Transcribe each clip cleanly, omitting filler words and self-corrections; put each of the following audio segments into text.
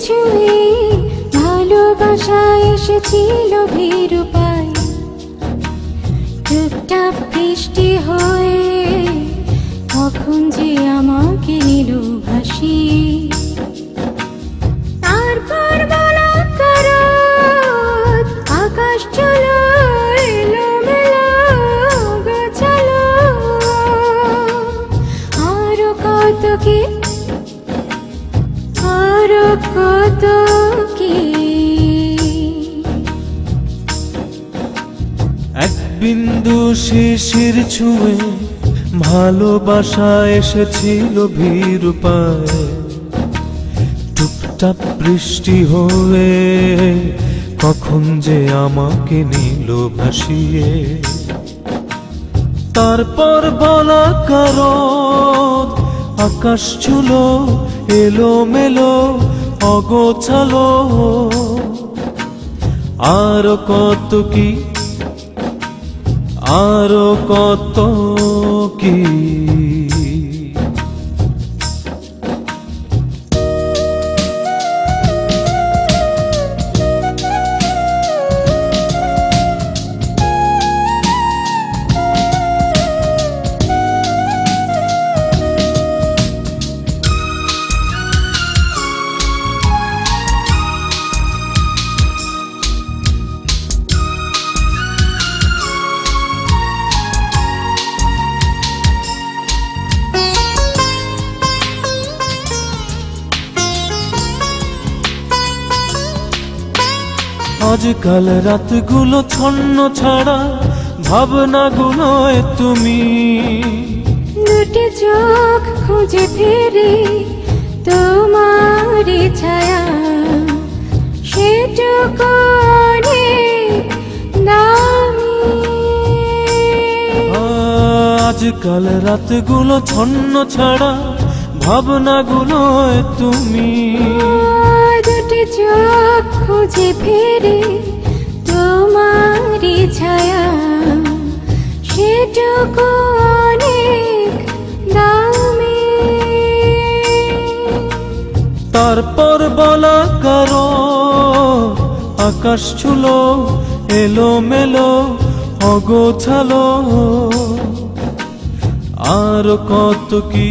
ছুঁয়ে ভালোবাসা এসেছিল ভীরুপায়, টুপটাপ বৃষ্টি হয়ে কখন যে আমাকে নিল ভাসিয়ে। তারপর বলাকার আকাশ চলো এলোমেলো গোছালো, আরো কত কি আরো কত কি। এক বিন্দু শিশির ছুঁয়ে ভালোবাসা এসেছিল ভীরুপায়, টুপটাপ বৃষ্টি হয়ে কখন যে আমাকে নিল ভাসিয়ে। তারপর বলাকার আকাশ ছুলো এলোমেলো অগোছালো, আরো কত কি আরো কত কি। আজকাল রাতগুলো ছন্ন ছাড়া ভাবনাগুলোয় তুমি, দুটি চোখ খুঁজে ফেরে তোমার ছায়া, সেটুকু অনেক দামি। আজকাল রাতগুলো ছন্ন ছাড়া ভাবনাগুলোয় তুমি, দুটি চোখ খুঁজে ফেরে তোমার ছায়া, সেটুকু অনেক দামি। তারপর বলাকার আকাশ ছুলো এলোমেলো অগোছালো, আরো কত কি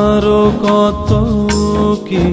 আরো কত কি।